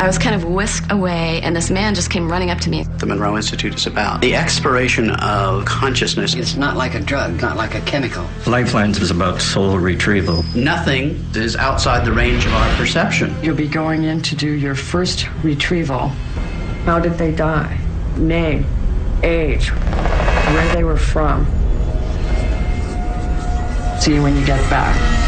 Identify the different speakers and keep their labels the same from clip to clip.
Speaker 1: I was kind of whisked away, and this man just came running up to me.
Speaker 2: The Monroe Institute is about the exploration of consciousness.
Speaker 3: It's not like a drug, not like a chemical.
Speaker 4: Lifelines is about soul retrieval.
Speaker 2: Nothing is outside the range of our perception.
Speaker 5: You'll be going in to do your first retrieval. How did they die? Name, age, where they were from. See you when you get back.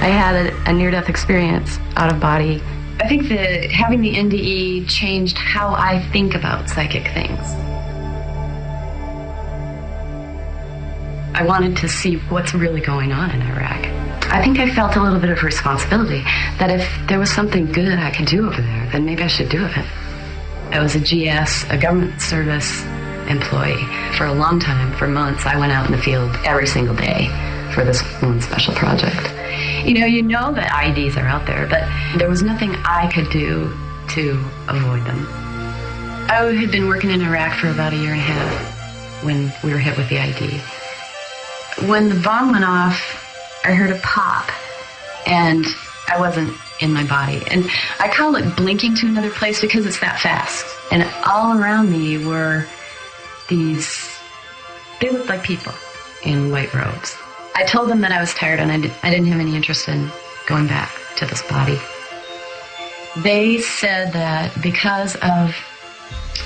Speaker 1: I had a near-death experience out of body. I think that having the NDE changed how I think about psychic things. I wanted to see what's really going on in Iraq. I think I felt a little bit of responsibility that if there was something good I could do over there, then maybe I should do it. I was a GS, a government service employee. For a long time, for months, I went out in the field every single day for this one special project. You know that IEDs are out there, but there was nothing I could do to avoid them. I had been working in Iraq for about a year and a half when we were hit with the IED. When the bomb went off, I heard a pop, and I wasn't in my body. And I call it blinking to another place because it's that fast. And all around me were they looked like people in white robes. I told them that I was tired and I didn't have any interest in going back to this body. They said that because of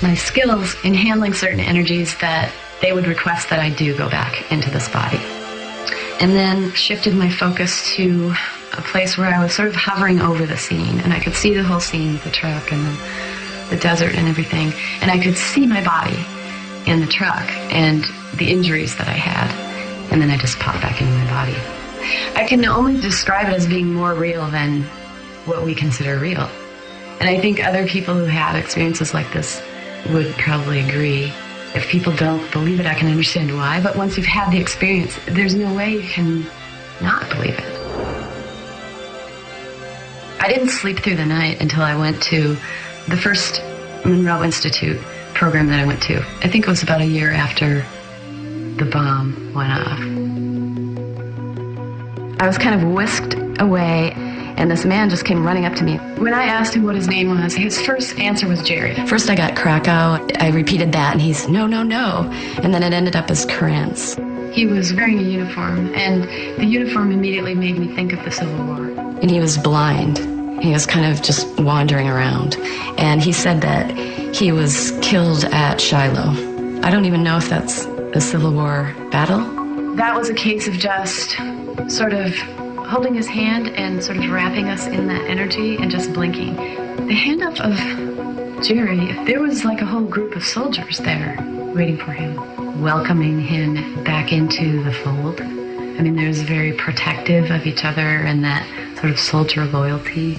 Speaker 1: my skills in handling certain energies that they would request that I do go back into this body. And then shifted my focus to a place where I was sort of hovering over the scene, and I could see the whole scene with the truck and the desert and everything, and I could see my body in the truck and the injuries that I had. And then I just popped back into my body. I can only describe it as being more real than what we consider real. And I think other people who have experiences like this would probably agree. If people don't believe it, I can understand why. But once you've had the experience, there's no way you can not believe it. I didn't sleep through the night until I went to the first Monroe Institute program that I went to. I think it was about a year after the bomb went off. I was kind of whisked away, and this man just came running up to me. When I asked him what his name was, his first answer was Jerry. First I got Krakow. I repeated that, and he's, no, no, no. And then it ended up as Krantz. He was wearing a uniform, and the uniform immediately made me think of the Civil War. And he was blind. He was kind of just wandering around. And he said that he was killed at Shiloh. I don't even know if that's a Civil War battle. That was a case of just sort of holding his hand and sort of wrapping us in that energy and just blinking. The hand up of Jerry, there was like a whole group of soldiers there waiting for him, welcoming him back into the fold. I mean, there's very protective of each other and that sort of soldier loyalty.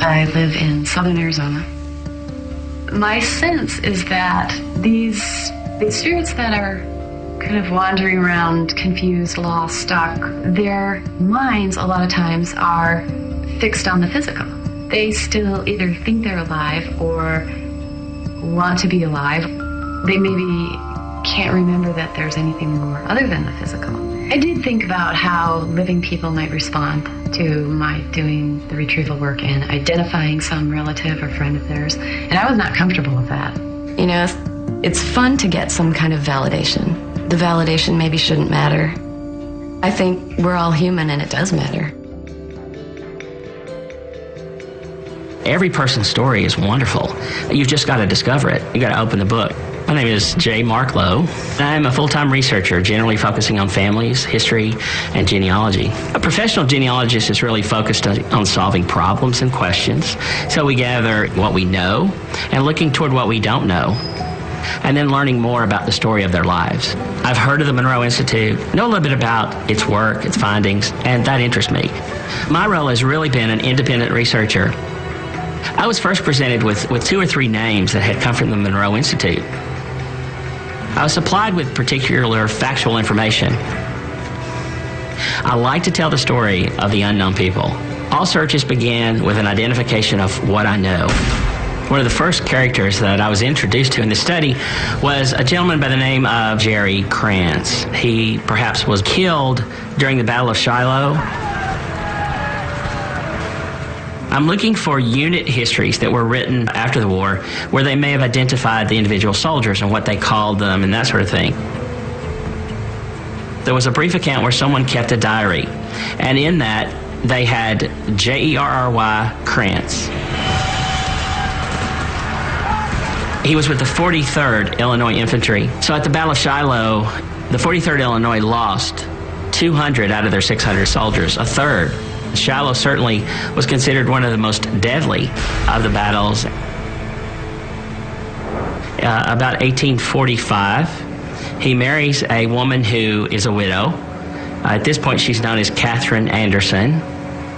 Speaker 1: I live in southern Arizona. My sense is that these spirits that are kind of wandering around, confused, lost, stuck, their minds a lot of times are fixed on the physical. They still either think they're alive or want to be alive. They maybe can't remember that there's anything more other than the physical. I did think about how living people might respond to my doing the retrieval work and identifying some relative or friend of theirs, and I was not comfortable with that. You know, it's fun to get some kind of validation. The validation maybe shouldn't matter. I think we're all human and it does matter.
Speaker 6: Every person's story is wonderful. You've just got to discover it. You got to open the book. My name is J. Mark Lowe. I'm a full-time researcher, generally focusing on families, history, and genealogy. A professional genealogist is really focused on solving problems and questions. So we gather what we know and looking toward what we don't know. and then learning more about the story of their lives. I've heard of the Monroe Institute, know a little bit about its work, its findings, and that interests me. My role has really been an independent researcher. I was first presented with 2 or 3 names that had come from the Monroe Institute. I was supplied with particular factual information. I like to tell the story of the unknown people. All searches began with an identification of what I know. One of the first characters that I was introduced to in the study was a gentleman by the name of Jerry Krantz. He perhaps was killed during the Battle of Shiloh. I'm looking for unit histories that were written after the war where they may have identified the individual soldiers and what they called them and that sort of thing. There was a brief account where someone kept a diary, and in that they had Jerry Krantz. He was with the 43rd Illinois Infantry. So at the Battle of Shiloh, the 43rd Illinois lost 200 out of their 600 soldiers, a third. Shiloh certainly was considered one of the most deadly of the battles. About 1845, he marries a woman who is a widow. At this point, she's known as Catherine Anderson.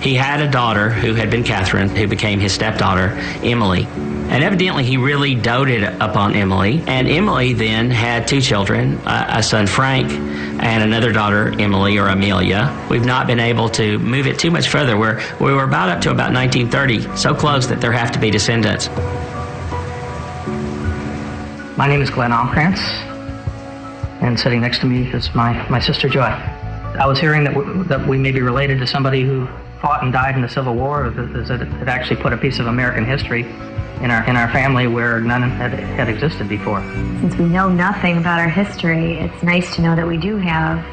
Speaker 6: He had a daughter who had been Catherine, who became his stepdaughter, Emily. And evidently, he really doted upon Emily. And Emily then had 2 children, a son, Frank, and another daughter, Emily or Amelia. We've not been able to move it too much further. We were about up to about 1930, so close that there have to be descendants.
Speaker 7: My name is Glenn Omkrantz, and sitting next to me is my sister Joy. I was hearing that we may be related to somebody who fought and died in the Civil War, that it actually put a piece of American history in our family where none had existed before.
Speaker 8: Since we know nothing about our history, it's nice to know that we do have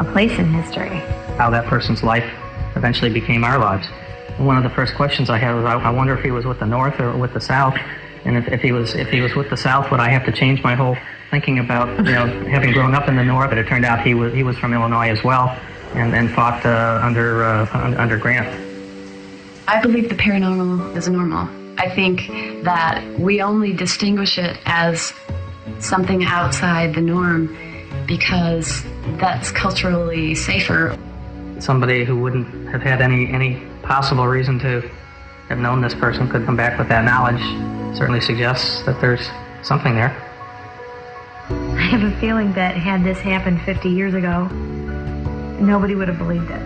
Speaker 8: a place in history.
Speaker 7: How that person's life eventually became our lives. One of the first questions I had was, I wonder if he was with the North or with the South, and if he was with the South, would I have to change my whole thinking about having grown up in the North? But it turned out he was from Illinois as well, and fought under Grant.
Speaker 1: I believe the paranormal is normal. I think that we only distinguish it as something outside the norm because that's culturally safer.
Speaker 7: Somebody who wouldn't have had any possible reason to have known this person could come back with that knowledge certainly suggests that there's something there.
Speaker 8: I have a feeling that had this happened 50 years ago, nobody would have believed it.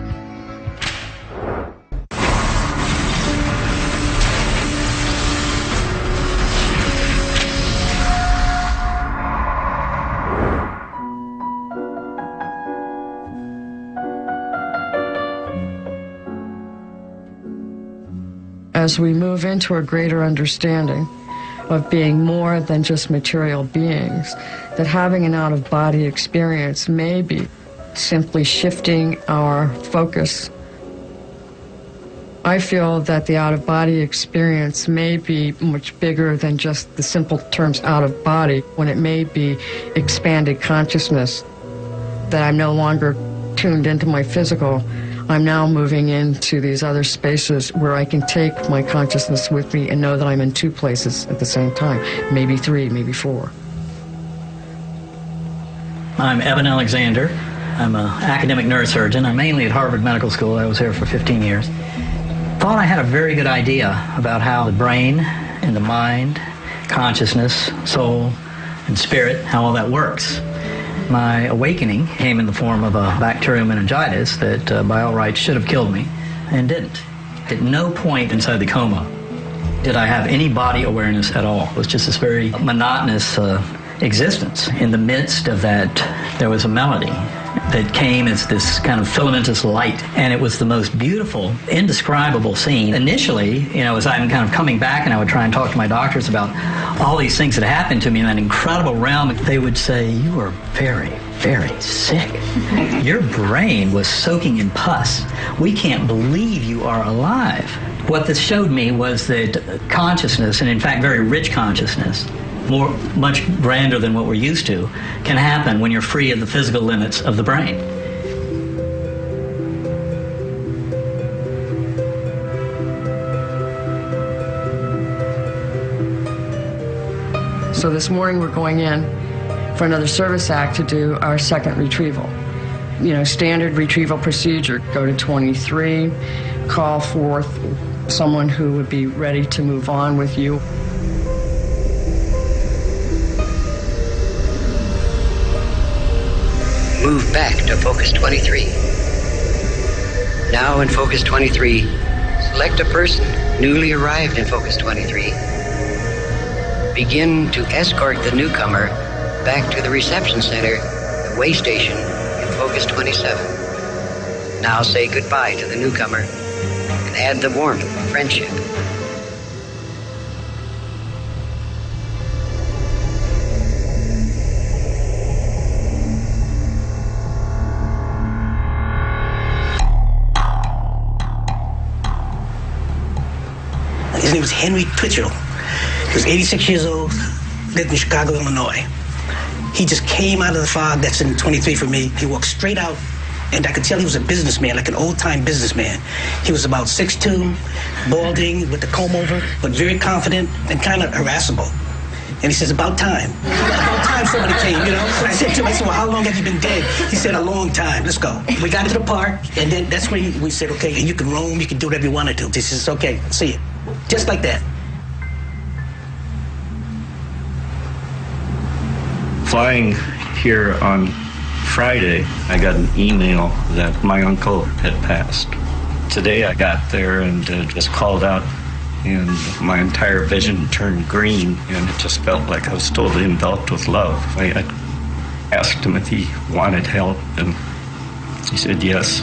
Speaker 5: As we move into a greater understanding of being more than just material beings, that having an out-of-body experience may be simply shifting our focus. I feel that the out-of-body experience may be much bigger than just the simple terms out-of-body, when it may be expanded consciousness, that I'm no longer tuned into my physical. I'm now moving into these other spaces where I can take my consciousness with me and know that I'm in 2 places at the same time, maybe 3, maybe 4.
Speaker 4: I'm Evan Alexander. I'm an academic neurosurgeon. I'm mainly at Harvard Medical School. I was here for 15 years. Thought I had a very good idea about how the brain and the mind, consciousness, soul, and spirit, how all that works. My awakening came in the form of a bacterial meningitis that by all rights should have killed me and didn't. At no point inside the coma did I have any body awareness at all. It was just this very monotonous existence. In the midst of that, there was a melody that came as this kind of filamentous light, and it was the most beautiful, indescribable scene. Initially, as I'm kind of coming back and I would try and talk to my doctors about all these things that happened to me in that incredible realm, they would say, "You are very, very sick. Your brain was soaking in pus. We can't believe you are alive." What this showed me was that consciousness, and in fact very rich consciousness, much grander than what we're used to, can happen when you're free of the physical limits of the brain.
Speaker 5: So this morning we're going in for another service act to do our second retrieval. You know, standard retrieval procedure. Go to 23, call forth someone who would be ready to move on with you.
Speaker 3: Move back to focus 23. Now in focus 23, select a person newly arrived in focus 23. Begin to escort the newcomer back to the reception center, the way station in focus 27. Now say goodbye to the newcomer and add the warmth of friendship.
Speaker 9: His name was Henry Twitchell. He was 86 years old, lived in Chicago, Illinois. He just came out of the fog that's in 23 for me. He walked straight out, and I could tell he was a businessman, like an old-time businessman. He was about 6'2", balding, with the comb over, but very confident and kind of harassable. And he says, about time. About time somebody came, you know? And I said to him, well, how long have you been dead? He said, a long time. Let's go. We got to the park, and then that's when we said, okay, and you can roam, you can do whatever you want to do. He says, okay, see you. Just like that.
Speaker 10: Flying here on Friday, I got an email that my uncle had passed. Today I got there and just called out, and my entire vision turned green, and it just felt like I was totally enveloped with love. I asked him if he wanted help, and he said yes.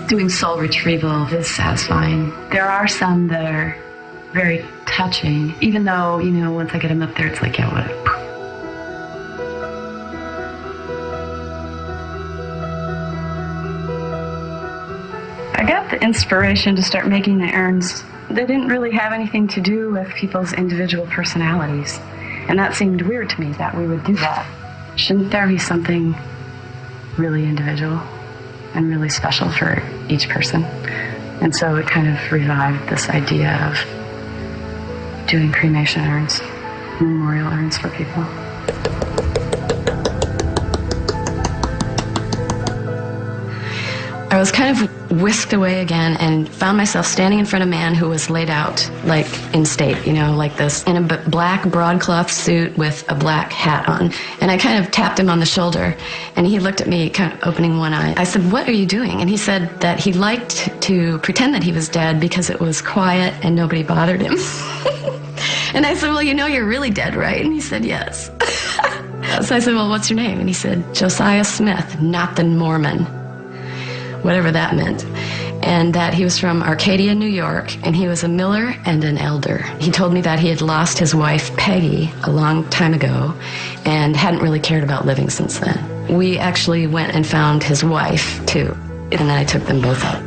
Speaker 1: Doing soul retrieval is satisfying. There are some that are very touching, even though, you know, once I get them up there, it's like, yeah, what? I got the inspiration to start making the urns. They didn't really have anything to do with people's individual personalities. And that seemed weird to me, that we would do that. Shouldn't there be something really individual and really special for each person? And so it kind of revived this idea of doing cremation urns, memorial urns for people.
Speaker 11: I was kind of whisked away again and found myself standing in front of a man who was laid out, like in state, you know, like this, in a black broadcloth suit with a black hat on. And I kind of tapped him on the shoulder, and he looked at me, kind of opening one eye. I said, "What are you doing?" And he said that he liked to pretend that he was dead because it was quiet and nobody bothered him. And I said, "Well, you know you're really dead, right?" And he said, "Yes." So I said, "Well, what's your name?" And he said, "Josiah Smith, not the Mormon," whatever that meant. And that he was from Arcadia, New York, and he was a miller and an elder. He told me that he had lost his wife, Peggy, a long time ago, and hadn't really cared about living since then. We actually went and found his wife, too, and then I took them both out.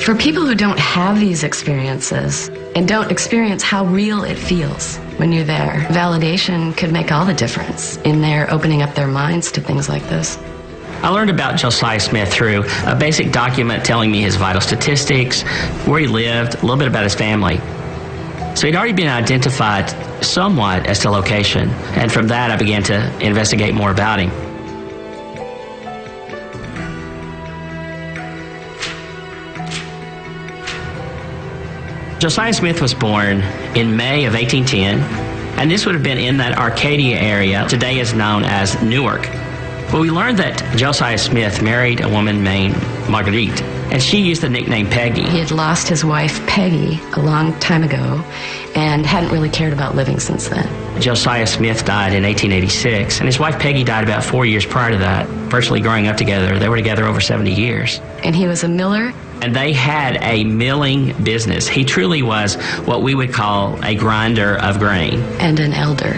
Speaker 11: For people who don't have these experiences and don't experience how real it feels when you're there, validation could make all the difference in their opening up their minds to things like this.
Speaker 6: I learned about Josiah Smith through a basic document telling me his vital statistics, where he lived, a little bit about his family. So he'd already been identified somewhat as to location, and from that I began to investigate more about him. Josiah Smith was born in May of 1810, and this would have been in that Arcadia area today is known as Newark. Well, we learned that Josiah Smith married a woman named Marguerite, and she used the nickname Peggy.
Speaker 11: He had lost his wife, Peggy, a long time ago, and hadn't really cared about living since then.
Speaker 6: Josiah Smith died in 1886, and his wife Peggy died about 4 years prior to that, virtually growing up together. They were together over 70 years.
Speaker 11: And he was a miller.
Speaker 6: And they had a milling business. He truly was what we would call a grinder of grain.
Speaker 11: And an elder.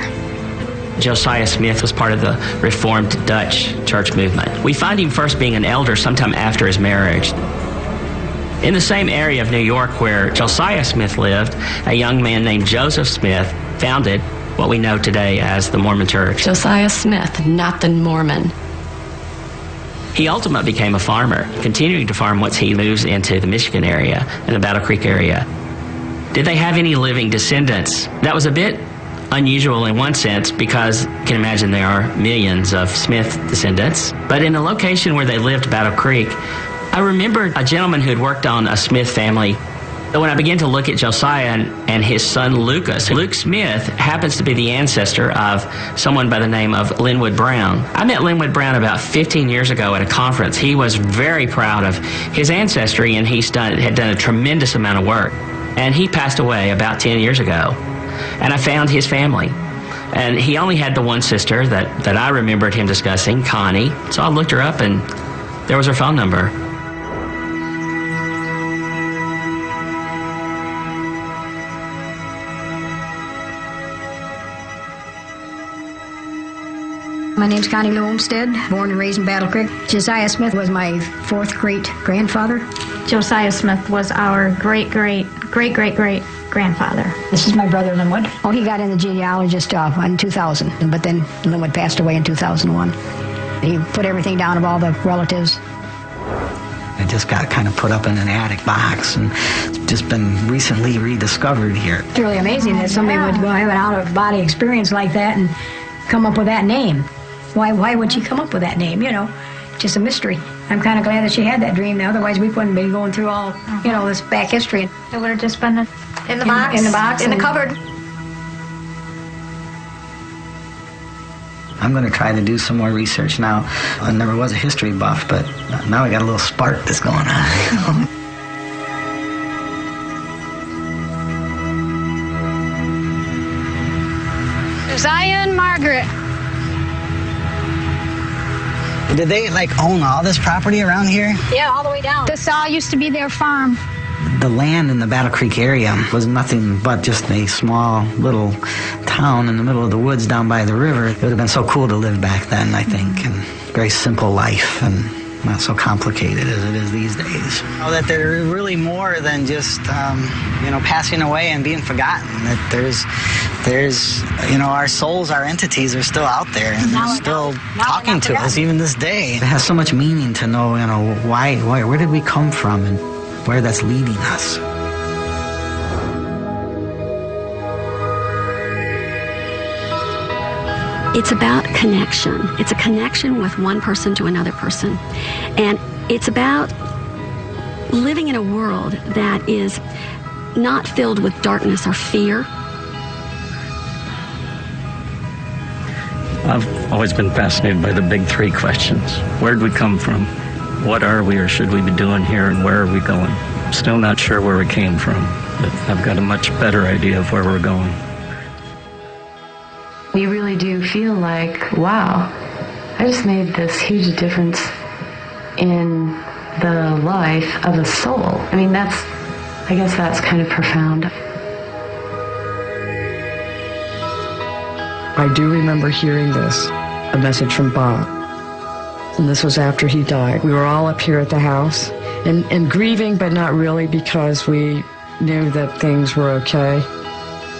Speaker 6: Josiah Smith was part of the Reformed Dutch church movement. We find him first being an elder sometime after his marriage. In the same area of New York where Josiah Smith lived, a young man named Joseph Smith founded what we know today as the Mormon Church.
Speaker 11: Josiah Smith, not the Mormon.
Speaker 6: He ultimately became a farmer, continuing to farm once he moves into the Michigan area and the Battle Creek area. Did they have any living descendants? That was a bit unusual in one sense because you can imagine there are millions of Smith descendants. But in the location where they lived, Battle Creek, I remembered a gentleman who had worked on a Smith family. So when I began to look at Josiah and his son Lucas, Luke Smith happens to be the ancestor of someone by the name of Linwood Brown. I met Linwood Brown about 15 years ago at a conference. He was very proud of his ancestry, and had done a tremendous amount of work. And he passed away about 10 years ago. And I found his family. And he only had the one sister that I remembered him discussing, Connie. So I looked her up, and there was her phone number.
Speaker 12: My name's Connie Lou Olmsted, born and raised in Battle Creek. Josiah Smith was my fourth great-grandfather.
Speaker 13: Josiah Smith was our great-great-great-great-grandfather.
Speaker 12: This is my brother Linwood. Oh, he got in the genealogist in 2000, but then Linwood passed away in 2001. He put everything down of all the relatives.
Speaker 14: It just got kind of put up in an attic box and it's just been recently rediscovered here.
Speaker 12: It's really amazing that somebody would go have an out-of-body experience like that and come up with that name. Why would she come up with that name, Just a mystery. I'm kind of glad that she had that dream now, otherwise we wouldn't be going through all, this back history.
Speaker 13: It would have just been in the box.
Speaker 12: In the box.
Speaker 13: In the cupboard.
Speaker 14: I'm going to try to do some more research now. I never was a history buff, but now I got a little spark that's going on.
Speaker 13: Josiah and Margaret.
Speaker 14: Did they own all this property around here?
Speaker 13: Yeah, all the way down. This all used to be their farm.
Speaker 14: The land in the Battle Creek area was nothing but just a small little town in the middle of the woods down by the river. It would have been so cool to live back then, I think, and very simple life and not so complicated as it is these days. That they're really more than just, passing away and being forgotten. That there's, our souls, our entities are still out there and they're still talking to us even this day. It has so much meaning to know, why, where did we come from and where that's leading us.
Speaker 15: It's about connection. It's a connection with one person to another person. And it's about living in a world that is not filled with darkness or fear.
Speaker 10: I've always been fascinated by the big three questions. Where'd we come from? What are we or should we be doing here, and where are we going? Still not sure where we came from, but I've got a much better idea of where we're going.
Speaker 1: You really do feel like, wow, I just made this huge difference in the life of a soul. I mean, I guess that's kind of profound.
Speaker 5: I do remember hearing this, a message from Bob. And this was after he died. We were all up here at the house and grieving, but not really, because we knew that things were okay.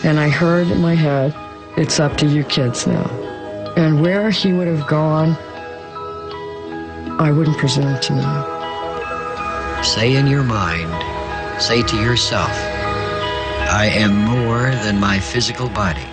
Speaker 5: And I heard in my head, it's up to you kids now. And where he would have gone, I wouldn't presume to know.
Speaker 3: Say in your mind, say to yourself, I am more than my physical body.